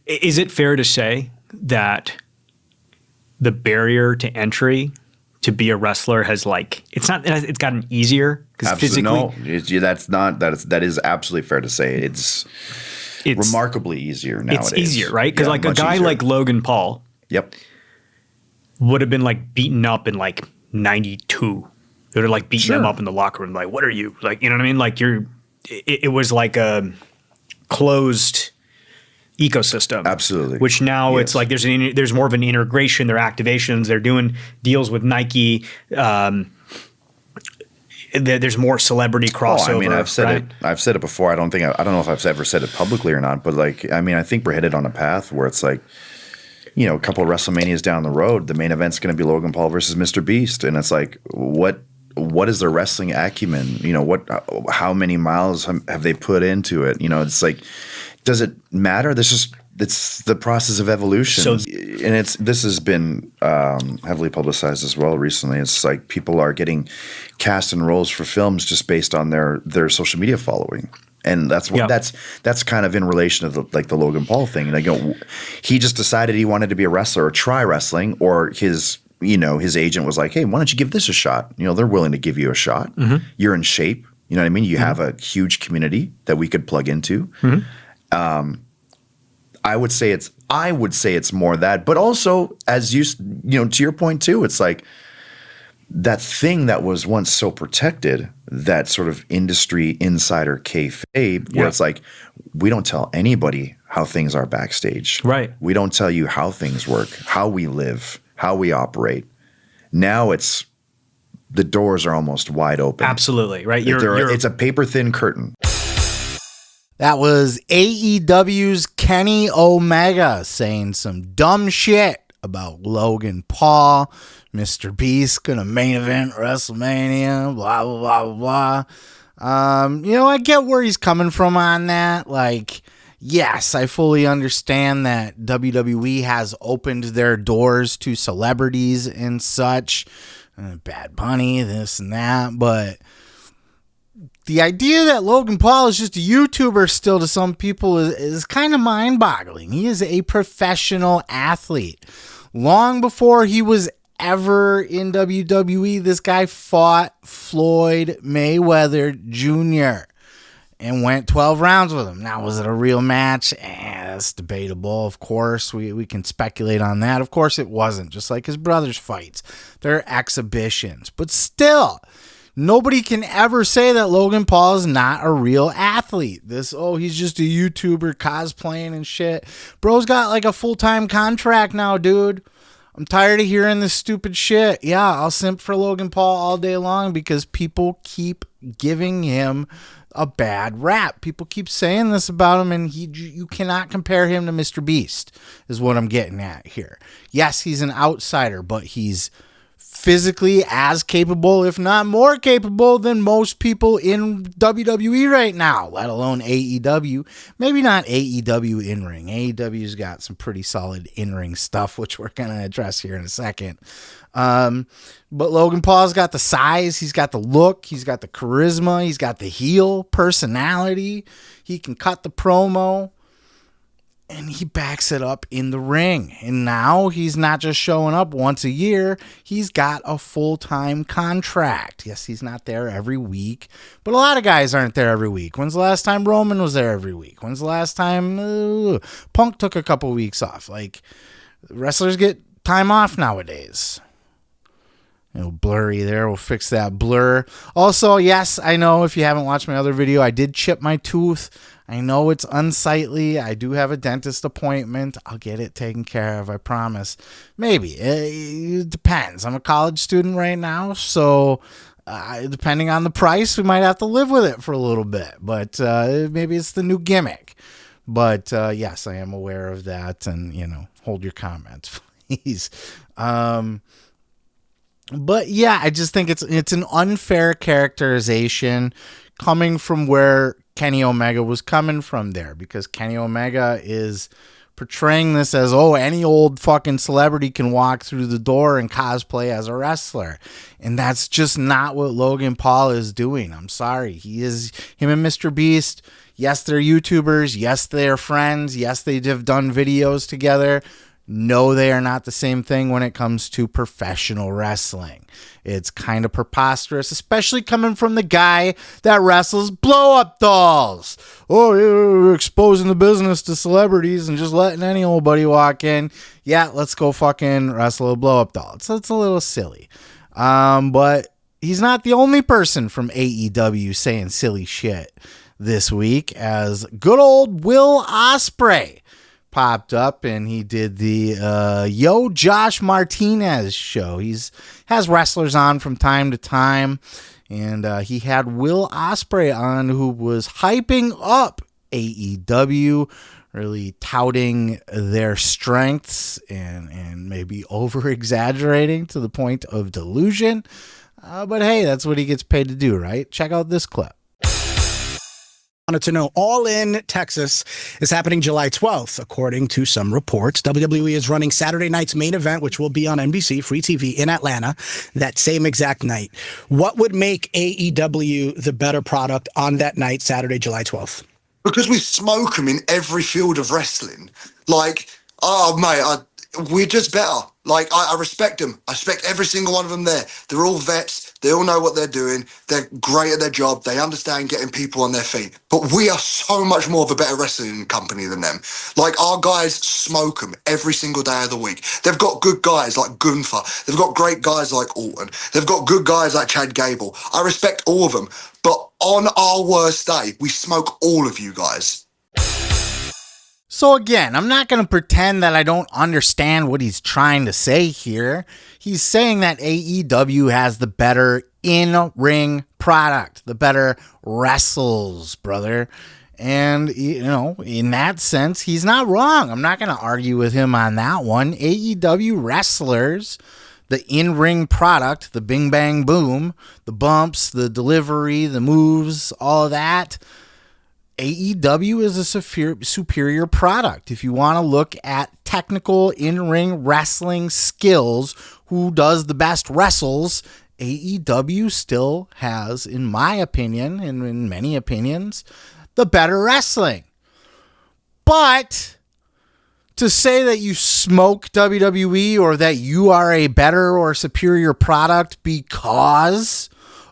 Is it fair to say that the barrier to entry to be a wrestler has it's gotten easier because physically? No, that is absolutely fair to say. It's remarkably easier nowadays. It's easier, right? Because a guy easier. Like Logan Paul, yep, would have been beaten up in 92. They would have beaten him up in the locker room. What are you you know what I mean? It was like a closed ecosystem. Absolutely. Which now it's there's more of an integration. Their activations, they're doing deals with Nike. There's more celebrity crossover. I mean, I've said it before. I don't know if I've ever said it publicly or not, but I think we're headed on a path where it's a couple of WrestleManias down the road, the main event's going to be Logan Paul versus Mr. Beast, and it's what is their wrestling acumen? How many miles have they put into it? It's does it matter? It's the process of evolution. This has been heavily publicized as well recently. It's people are getting cast in roles for films just based on their social media following. And that's kind of in relation to the Logan Paul thing. He just decided he wanted to be a wrestler or try wrestling, or his agent was like, hey, why don't you give this a shot? They're willing to give you a shot. Mm-hmm. You're in shape. You know what I mean? You have a huge community that we could plug into. Mm-hmm. I would say it's more that, but also as to your point too, it's that thing that was once so protected, that sort of industry insider kayfabe, where it's we don't tell anybody how things are backstage. Right. We don't tell you how things work, how we live, how we operate. Now the doors are almost wide open. Absolutely. Right. It's a paper thin curtain. That was AEW's Kenny Omega saying some dumb shit about Logan Paul. Mr. Beast gonna main event WrestleMania, blah, blah, blah, blah. I get where he's coming from on that. Yes, I fully understand that WWE has opened their doors to celebrities and such. Bad Bunny, this and that, but the idea that Logan Paul is just a YouTuber still to some people is kind of mind-boggling. He is a professional athlete. Long before he was ever in WWE, this guy fought Floyd Mayweather Jr. and went 12 rounds with him. Now, was it a real match? That's debatable, of course. We can speculate on that. Of course it wasn't, just like his brother's fights. They're exhibitions. But still, nobody can ever say that Logan Paul is not a real athlete. He's just a YouTuber cosplaying and shit. Bro's got a full-time contract now, dude. I'm tired of hearing this stupid shit. Yeah, I'll simp for Logan Paul all day long because people keep giving him a bad rap. People keep saying this about him, and you cannot compare him to Mr. Beast, is what I'm getting at here. Yes, he's an outsider, but he's physically as capable, if not more capable, than most people in WWE right now, let alone AEW. Maybe not AEW in-ring. AEW's got some pretty solid in-ring stuff, which we're going to address here in a second. But Logan Paul's got the size, he's got the look, he's got the charisma, he's got the heel personality, he can cut the promo, and he backs it up in the ring. And now he's not just showing up once a year. He's got a full-time contract. Yes, he's not there every week, but a lot of guys aren't there every week. When's the last time Roman was there every week? When's the last time Punk took a couple weeks off? Wrestlers get time off nowadays. Blurry there. We'll fix that blur. Also, yes, I know if you haven't watched my other video, I did chip my tooth. I know it's unsightly. I do have a dentist appointment. I'll get it taken care of, I promise. Maybe. It depends. I'm a college student right now, so depending on the price, we might have to live with it for a little bit. But maybe it's the new gimmick. But yes, I am aware of that, and, hold your comments, please. But yeah, I just think it's an unfair characterization coming from where Kenny Omega was coming from there, because Kenny Omega is portraying this as, any old fucking celebrity can walk through the door and cosplay as a wrestler. And that's just not what Logan Paul is doing. I'm sorry. Him and Mr. Beast, Yes, they're YouTubers. Yes, they're friends. Yes, they have done videos together. No, they are not the same thing when it comes to professional wrestling. It's kind of preposterous, especially coming from the guy that wrestles blow-up dolls. Oh, you're exposing the business to celebrities and just letting any old buddy walk in. Yeah, let's go fucking wrestle a blow-up doll. It's a little silly. But he's not the only person from AEW saying silly shit this week, as good old Will Ospreay popped up and he did the Yo Josh Martinez show. Has wrestlers on from time to time, and he had Will Ospreay on, who was hyping up AEW, really touting their strengths and maybe over exaggerating to the point of delusion. But hey, that's what he gets paid to do, right? Check out this clip. Wanted to know, All In Texas is happening July 12th, according to some reports. WWE is running Saturday night's main event, which will be on NBC, free TV, in Atlanta, that same exact night. What would make AEW the better product on that night, Saturday, July 12th? Because we smoke them in every field of wrestling. Like, oh, mate, we're just better. Like, I respect them. I respect every single one of them there. They're all vets. They all know what they're doing. They're great at their job. They understand getting people on their feet. But we are so much more of a better wrestling company than them. Like, our guys smoke them every single day of the week. They've got good guys like Gunther. They've got great guys like Orton. They've got good guys like Chad Gable. I respect all of them. But on our worst day, we smoke all of you guys. So again, I'm not going to pretend that I don't understand what he's trying to say here. He's saying that AEW has the better in-ring product, the better wrestles, brother. And, you know, in that sense, he's not wrong. I'm not going to argue with him on that one. AEW wrestlers, the in-ring product, the bing, bang, boom, the bumps, the delivery, the moves, all of that, AEW is a superior product. If you want to look at technical in-ring wrestling skills, who does the best wrestles, AEW still has, in my opinion, and in many opinions, the better wrestling. But to say that you smoke WWE or that you are a better or superior product because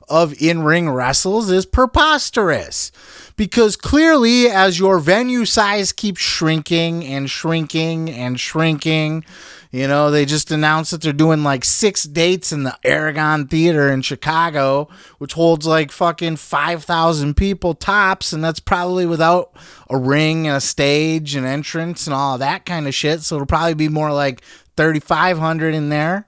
of in-ring wrestles is preposterous. Because clearly, as your venue size keeps shrinking and shrinking and shrinking, you know, they just announced that they're doing like 6 dates in the Aragon Theater in Chicago, which holds like fucking 5,000 people tops. And that's probably without a ring and a stage and entrance and all that kind of shit. So it'll probably be more like 3,500 in there.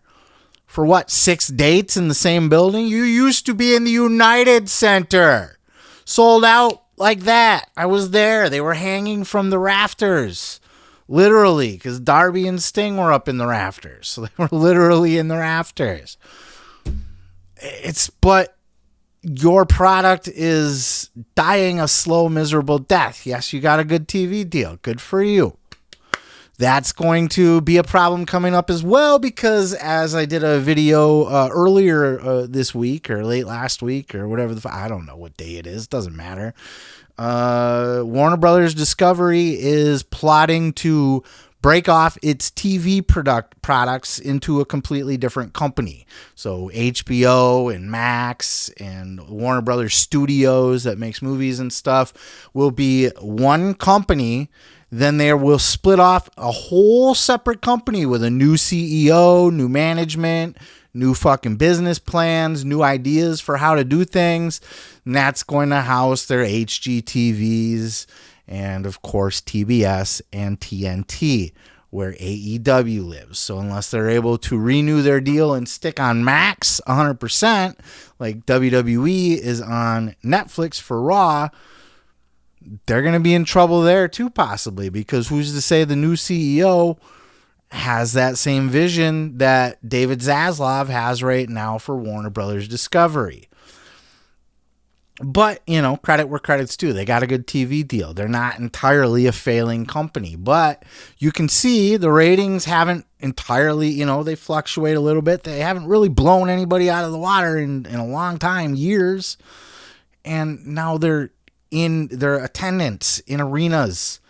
For what, 6 dates in the same building? You used to be in the United Center. Sold out like that. I was there. They were hanging from the rafters. Literally, because Darby and Sting were up in the rafters. So they were literally in the rafters. But your product is dying a slow, miserable death. Yes, you got a good TV deal. Good for you. That's going to be a problem coming up as well, because as I did a video earlier this week or late last week or whatever, I don't know what day it is. Doesn't matter. Warner Brothers Discovery is plotting to break off its TV products into a completely different company. So HBO and Max and Warner Brothers Studios that makes movies and stuff will be one company. Then they will split off a whole separate company with a new CEO, new management, new fucking business plans, new ideas for how to do things. And that's going to house their HGTVs and, of course, TBS and TNT, where AEW lives. So unless they're able to renew their deal and stick on Max 100%, like WWE is on Netflix for Raw, they're going to be in trouble there too, possibly, because who's to say the new CEO has that same vision that David Zaslav has right now for Warner Brothers Discovery. But, you know, credit where credit's due. They got a good TV deal. They're not entirely a failing company, but you can see the ratings haven't entirely, you know, they fluctuate a little bit. They haven't really blown anybody out of the water in a long time, years. And now they're in their attendance in arenas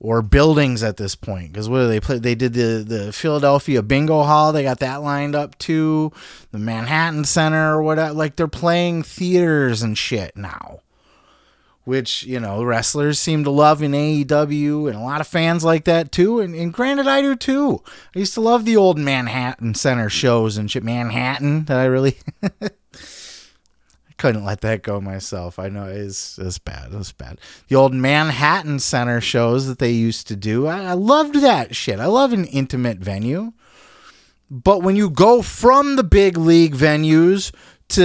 or buildings at this point. Because what do they play? They did the Philadelphia Bingo Hall. They got that lined up too. The Manhattan Center or whatever. Like, they're playing theaters and shit now, which, you know, wrestlers seem to love in AEW, and a lot of fans like that too. And granted, I do too. I used to love the old Manhattan Center shows and shit. Manhattan, that I really couldn't let that go myself. I know it's bad. It's bad. The old Manhattan Center shows that they used to do. I loved that shit. I love an intimate venue. But when you go from the big league venues to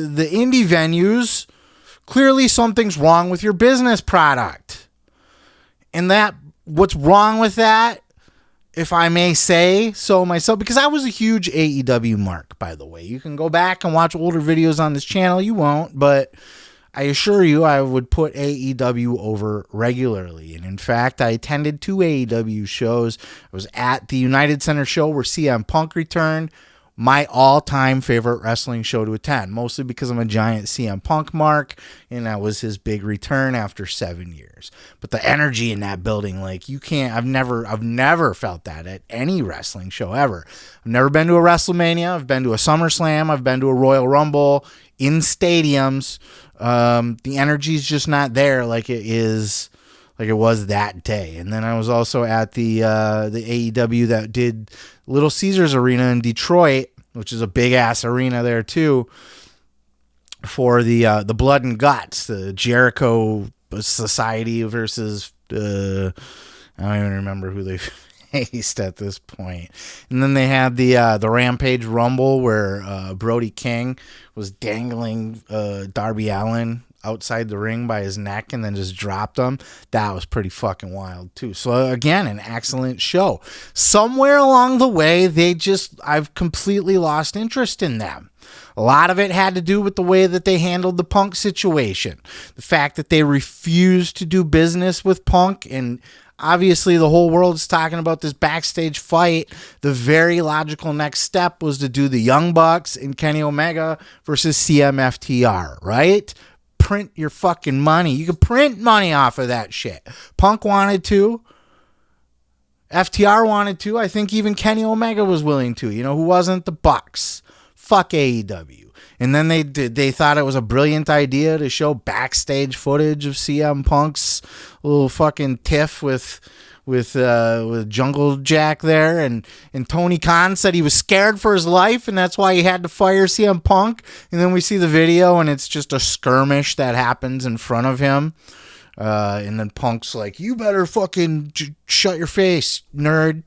the indie venues, clearly something's wrong with your business product. And that, what's wrong with that, if I may say so myself, because I was a huge AEW mark, by the way. You can go back and watch older videos on this channel. You won't, but I assure you I would put AEW over regularly. And in fact, I attended 2 AEW shows. I was at the United Center show where CM Punk returned. My all-time favorite wrestling show to attend, mostly because I'm a giant CM Punk mark, and that was his big return after 7 years. But the energy in that building, like, you can't, I've never felt that at any wrestling show ever. I've never been to a WrestleMania. I've been to a SummerSlam. I've been to a Royal Rumble in stadiums. The energy's just not there like it is, like it was that day. And then I was also at the AEW that did Little Caesars Arena in Detroit, which is a big ass arena there too, for the Blood and Guts, the Jericho Society versus I don't even remember who they faced at this point. And then they had the Rampage Rumble where Brody King was dangling Darby Allin outside the ring by his neck and then just dropped him. That was pretty fucking wild too. So again, an excellent show. Somewhere along the way, I've completely lost interest in them. A lot of it had to do with the way that they handled the Punk situation. The fact that they refused to do business with Punk, and obviously the whole world's talking about this backstage fight. The very logical next step was to do the Young Bucks and Kenny Omega versus CMFTR, right? Print your fucking money. You can print money off of that shit. Punk wanted to. FTR wanted to. I think even Kenny Omega was willing to. You know who wasn't? The Bucks. Fuck AEW. And then they thought it was a brilliant idea to show backstage footage of CM Punk's little fucking tiff with Jungle Jack there, and Tony Khan said he was scared for his life and that's why he had to fire CM Punk. And then we see the video and it's just a skirmish that happens in front of him, and then Punk's like, you better fucking shut your face, nerd.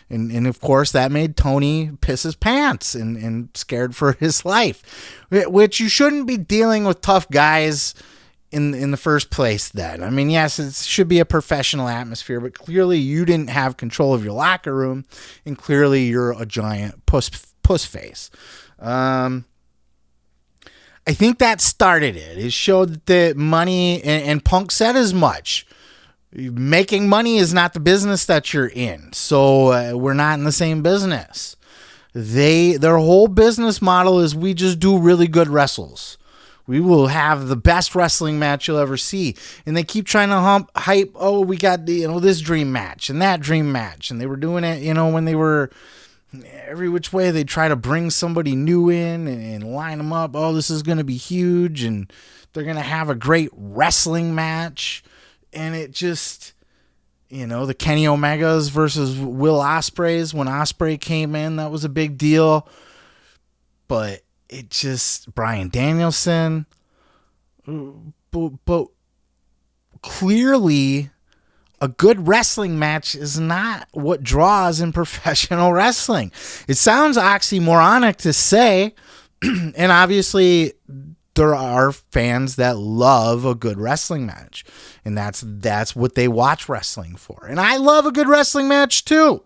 And of course that made Tony piss his pants and scared for his life, which you shouldn't be dealing with tough guys in the first place then. I mean, yes, it should be a professional atmosphere, but clearly you didn't have control of your locker room, and clearly you're a giant puss face. I think that started it. It showed that money, and Punk said as much. Making money is not the business that you're in, so we're not in the same business. Their whole business model is we just do really good wrestles. We will have the best wrestling match you'll ever see. And they keep trying to hype, oh, we got this dream match and that dream match. And they were doing it, when they were every which way. They try to bring somebody new in and line them up. Oh, this is going to be huge. And they're going to have a great wrestling match. And it just, the Kenny Omegas versus Will Ospreays. When Ospreay came in, that was a big deal. But it just, Bryan Danielson, but clearly a good wrestling match is not what draws in professional wrestling. It sounds oxymoronic to say, and obviously there are fans that love a good wrestling match, and that's what they watch wrestling for. And I love a good wrestling match too.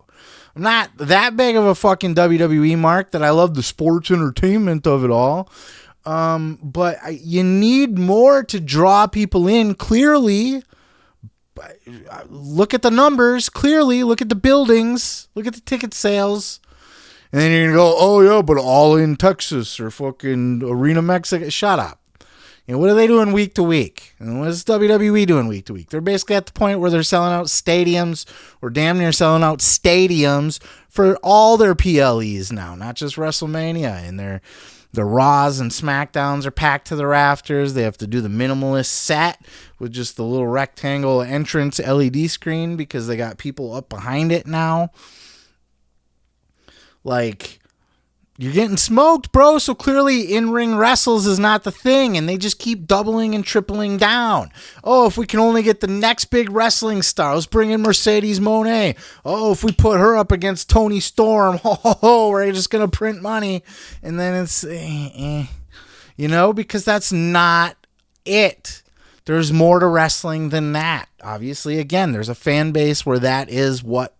I'm not that big of a fucking WWE mark that I love the sports entertainment of it all. But you need more to draw people in. Clearly, look at the numbers. Clearly, look at the buildings. Look at the ticket sales. And then you're going to go, oh, yeah, but All In Texas or fucking Arena Mexico. Shut up. You know, what are they doing week to week? And what is WWE doing week to week? They're basically at the point where they're selling out stadiums, or damn near selling out stadiums for all their PLEs now, not just WrestleMania. And the Raws and SmackDowns are packed to the rafters. They have to do the minimalist set with just the little rectangle entrance LED screen because they got people up behind it now. Like, you're getting smoked, bro. So clearly in-ring wrestles is not the thing, and they just keep doubling and tripling down. Oh, if we can only get the next big wrestling star, let's bring in Mercedes Moné. Oh, if we put her up against Toni Storm, we're just going to print money. And then it's, you know, because that's not it. There's more to wrestling than that. Obviously, again, there's a fan base where that is what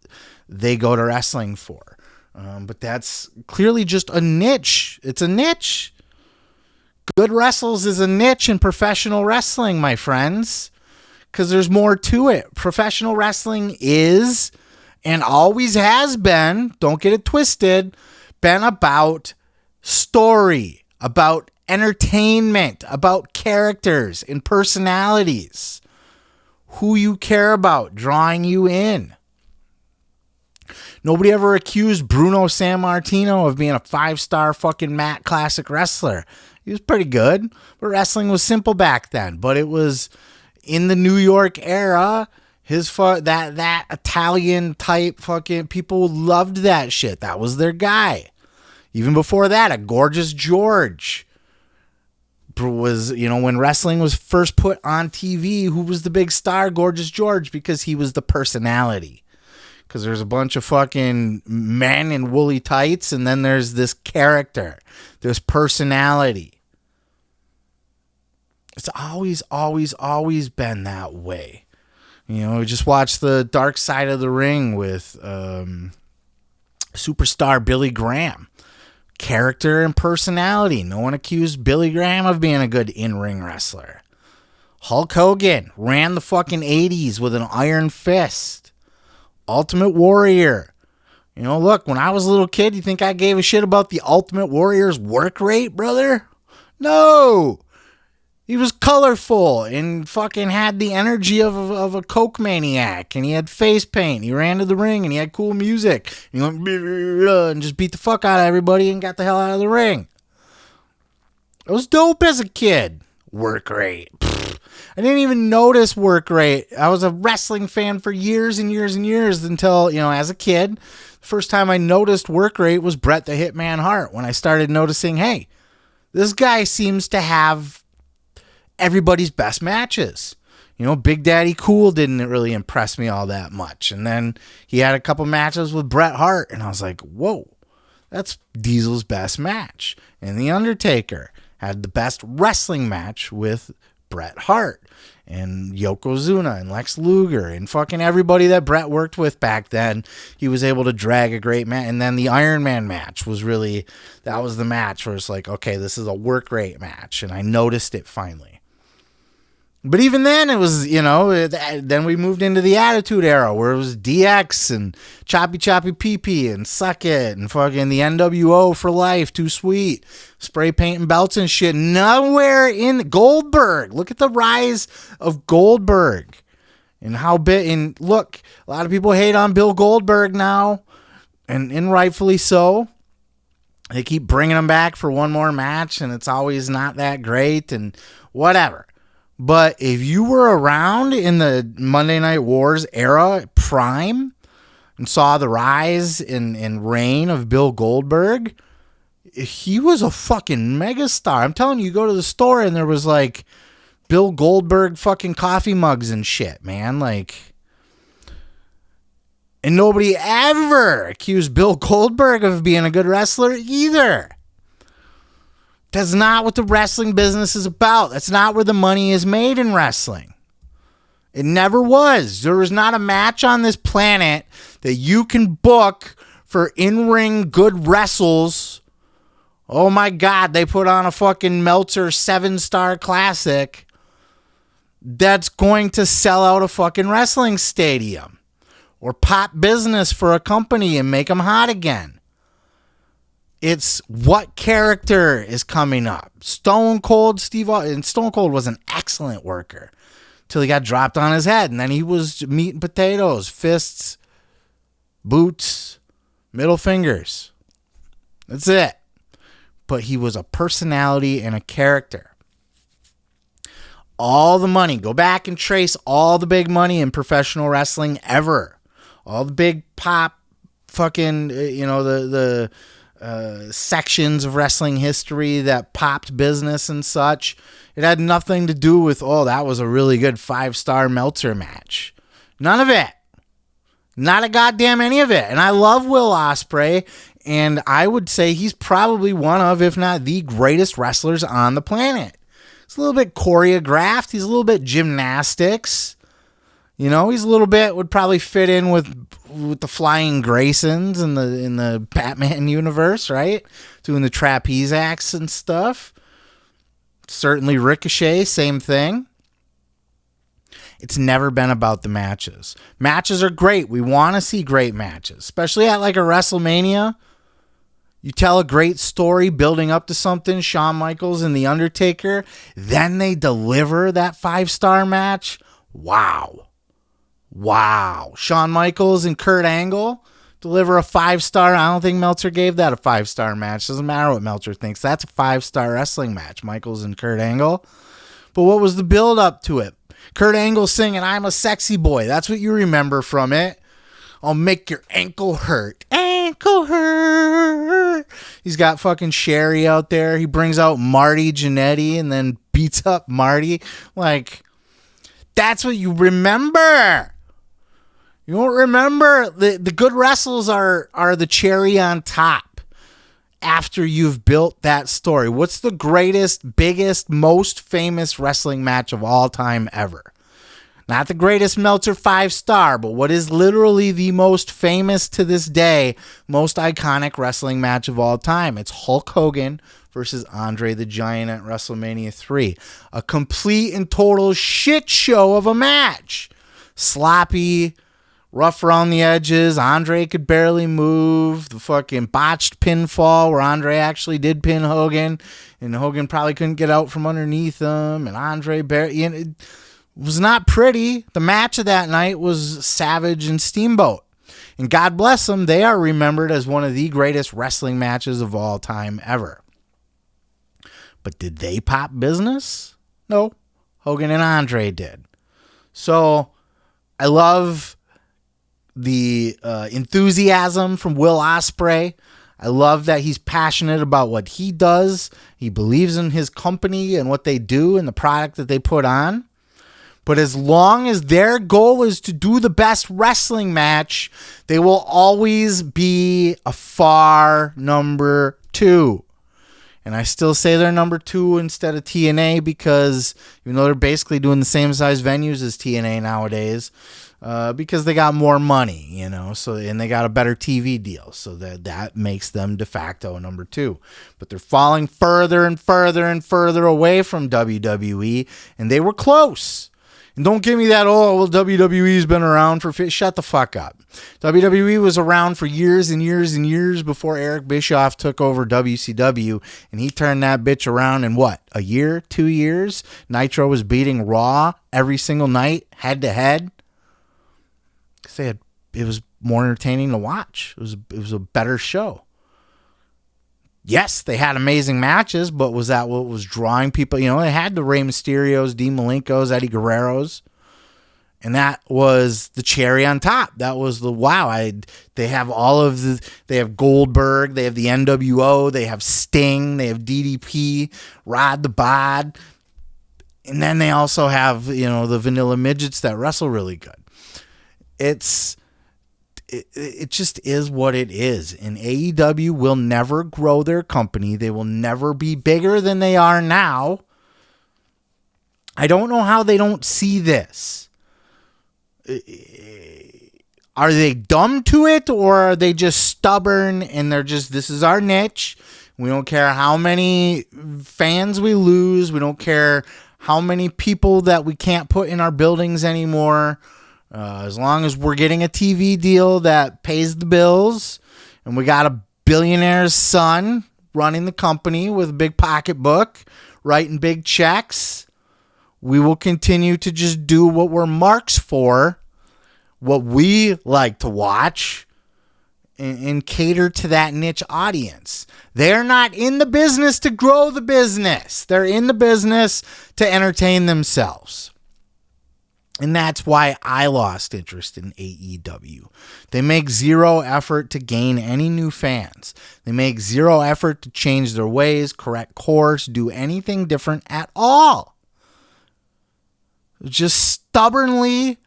they go to wrestling for. But that's clearly just a niche. It's a niche. Good Wrestles is a niche in professional wrestling, my friends, because there's more to it. Professional wrestling is, and always has been, don't get it twisted, been about story, about entertainment, about characters and personalities, who you care about, drawing you in. Nobody ever accused Bruno Sammartino of being a 5-star fucking Mat Classic wrestler. He was pretty good, but wrestling was simple back then. But it was in the New York era. That Italian type fucking people loved that shit. That was their guy. Even before that, a Gorgeous George was, you know, when wrestling was first put on TV, who was the big star? Gorgeous George, because he was the personality. Because there's a bunch of fucking men in woolly tights, and then there's this character, this personality. It's always, always, always been that way. You know, just watch the Dark Side of the Ring with superstar Billy Graham. Character and personality. No one accused Billy Graham of being a good in-ring wrestler. Hulk Hogan ran the fucking 80s with an iron fist. Ultimate Warrior. You know, look, when I was a little kid, you think I gave a shit about the Ultimate Warrior's work rate, brother? No. He was colorful and fucking had the energy of a Hulkamaniac, and he had face paint. He ran to the ring and he had cool music. And he went and just beat the fuck out of everybody and got the hell out of the ring. It was dope as a kid. Work rate. I didn't even notice work rate. I was a wrestling fan for years and years and years until, you know, as a kid, the first time I noticed work rate was Bret the Hitman Hart, when I started noticing, hey, this guy seems to have everybody's best matches. You know, Big Daddy Cool didn't really impress me all that much. And then he had a couple matches with Bret Hart, and I was like, whoa, that's Diesel's best match. And The Undertaker had the best wrestling match with Bret Hart and Yokozuna and Lex Luger and fucking everybody that Bret worked with back then. He was able to drag a great match. And then the Iron Man match was really, that was the match where it's like, okay, this is a work rate match. And I noticed it finally. But even then it was, you know, then we moved into the Attitude Era where it was DX and Choppy PP and Suck It and fucking the NWO for life, Too Sweet, spray painting belts and shit. Nowhere in Goldberg. Look at the rise of Goldberg and how big. And look, a lot of people hate on Bill Goldberg now, and rightfully so. They keep bringing him back for one more match, and it's always not that great and whatever. But if you were around in the Monday Night Wars era prime and saw the rise and reign of Bill Goldberg, he was a fucking megastar. I'm telling you, go to the store and there was like Bill Goldberg fucking coffee mugs and shit, man. Like, and nobody ever accused Bill Goldberg of being a good wrestler either. That's not what the wrestling business is about. That's not where the money is made in wrestling. It never was. There was not a match on this planet that you can book for in-ring good wrestles. Oh my God, they put on a fucking Meltzer 7-star classic that's going to sell out a fucking wrestling stadium or pop business for a company and make them hot again. It's what character is coming up. Stone Cold Steve Austin, and Stone Cold was an excellent worker till he got dropped on his head, and then he was meat and potatoes, fists, boots, middle fingers. That's it. But he was a personality and a character. All the money, go back and trace all the big money in professional wrestling ever. All the big pop fucking, the sections of wrestling history that popped business and such. It had nothing to do with, that was a really good 5-star Meltzer match. None of it. Not a goddamn any of it. And I love Will Ospreay, and I would say he's probably one of, if not the greatest wrestlers on the planet. He's a little bit choreographed. He's a little bit gymnastics. He's a little bit, would probably fit in with the Flying Graysons in the Batman universe, right? Doing the trapeze acts and stuff. Certainly Ricochet, same thing. It's never been about the matches. Matches are great. We want to see great matches, especially at like a WrestleMania. You tell a great story building up to something, Shawn Michaels and The Undertaker, then they deliver that 5-star match. Wow. Shawn Michaels and Kurt Angle deliver a 5-star. I don't think Meltzer gave that a 5-star match. Doesn't matter what Meltzer thinks. That's a 5-star wrestling match, Michaels and Kurt Angle. But what was the build up to it? Kurt Angle singing, "I'm a sexy boy." That's what you remember from it. "I'll make your ankle hurt. Ankle hurt." He's got fucking Sherry out there. He brings out Marty Jannetty and then beats up Marty. Like, that's what you remember. You don't remember. The good wrestles are the cherry on top after you've built that story. What's the greatest, biggest, most famous wrestling match of all time ever? Not the greatest Meltzer 5-star, but what is literally the most famous to this day, most iconic wrestling match of all time. It's Hulk Hogan versus Andre the Giant at WrestleMania 3. A complete and total shit show of a match. Sloppy, rough around the edges. Andre could barely move. The fucking botched pinfall where Andre actually did pin Hogan, and Hogan probably couldn't get out from underneath him. And Andre barely, it was not pretty. The match of that night was Savage and Steamboat. And God bless them, they are remembered as one of the greatest wrestling matches of all time ever. But did they pop business? No. Hogan and Andre did. So I love the enthusiasm from Will Ospreay. I love that he's passionate about what he does. He believes in his company and what they do and the product that they put on. But as long as their goal is to do the best wrestling match, they will always be a far number 2. And I still say they're number 2 instead of TNA because even though they're basically doing the same size venues as TNA nowadays, because they got more money, so, and they got a better TV deal. So that makes them de facto number 2. But they're falling further and further and further away from WWE, and they were close. And don't give me that, WWE's been around for... Shut the fuck up. WWE was around for years and years and years before Eric Bischoff took over WCW, and he turned that bitch around in what? A year? 2 years? Nitro was beating Raw every single night, head to head. Because it was more entertaining to watch. It was a better show. Yes, they had amazing matches, but was that what was drawing people? They had the Rey Mysterios, Dean Malenkos, Eddie Guerreros, and that was the cherry on top. That was the wow. They have they have Goldberg, they have the NWO, they have Sting, they have DDP, Rod the Bod, and then they also have the vanilla midgets that wrestle really good. It just is what it is. And AEW will never grow their company. They will never be bigger than they are now. I don't know how they don't see this. Are they dumb to it, or are they just stubborn and they're just, this is our niche. We don't care how many fans we lose. We don't care how many people that we can't put in our buildings anymore. As long as we're getting a TV deal that pays the bills and we got a billionaire's son running the company with a big pocketbook, writing big checks. We will continue to just do what we're marks for, what we like to watch, and cater to that niche audience. They're not in the business to grow the business. They're in the business to entertain themselves. And that's why I lost interest in AEW. They make zero effort to gain any new fans. They make zero effort to change their ways, correct course, do anything different at all. Just stubbornly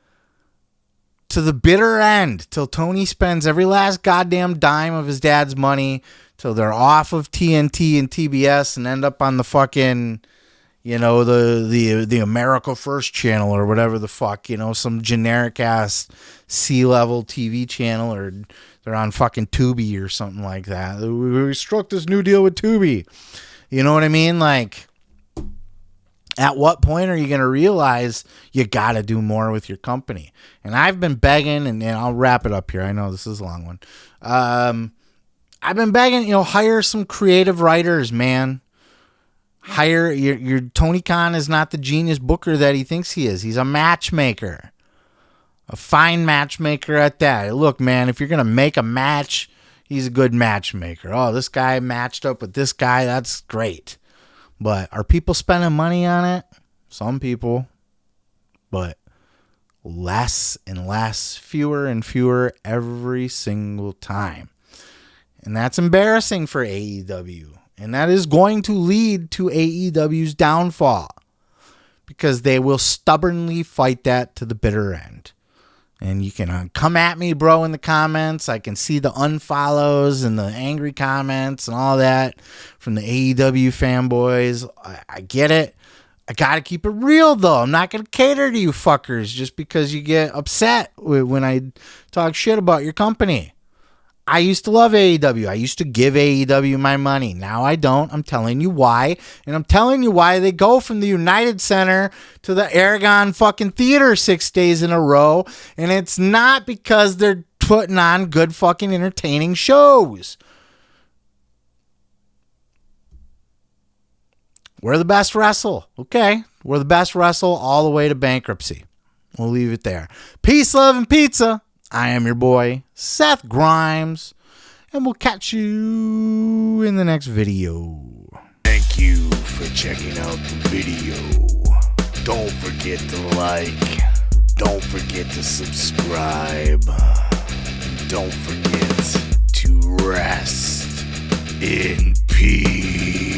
to the bitter end, till Tony spends every last goddamn dime of his dad's money, till they're off of TNT and TBS and end up on the fucking, you know, the America First channel or whatever the fuck, you know, some generic ass C-level TV channel, or they're on fucking Tubi or something like that. We struck this new deal with Tubi. You know what I mean? Like, at what point are you going to realize you got to do more with your company? And I've been begging, and I'll wrap it up here. I know this is a long one. I've been begging, you know, hire some creative writers, man. Hire your Tony Khan is not the genius booker that he thinks he is. He's a matchmaker, a fine matchmaker at that. Look, man, if you're going to make a match, he's a good matchmaker. Oh, this guy matched up with this guy. That's great. But are people spending money on it? Some people. But less and less, fewer and fewer every single time. And that's embarrassing for AEW. And that is going to lead to AEW's downfall. Because they will stubbornly fight that to the bitter end. And you can come at me, bro, in the comments. I can see the unfollows and the angry comments and all that from the AEW fanboys. I get it. I got to keep it real, though. I'm not going to cater to you fuckers just because you get upset when I talk shit about your company. I used to love AEW. I used to give AEW my money. Now I don't. I'm telling you why. And I'm telling you why they go from the United Center to the Aragon fucking Theater 6 days in a row. And it's not because they're putting on good fucking entertaining shows. We're the best wrestle. Okay. We're the best wrestle all the way to bankruptcy. We'll leave it there. Peace, love, and pizza. I am your boy, Seth Grimes, and we'll catch you in the next video. Thank you for checking out the video. Don't forget to like. Don't forget to subscribe. Don't forget to rest in peace.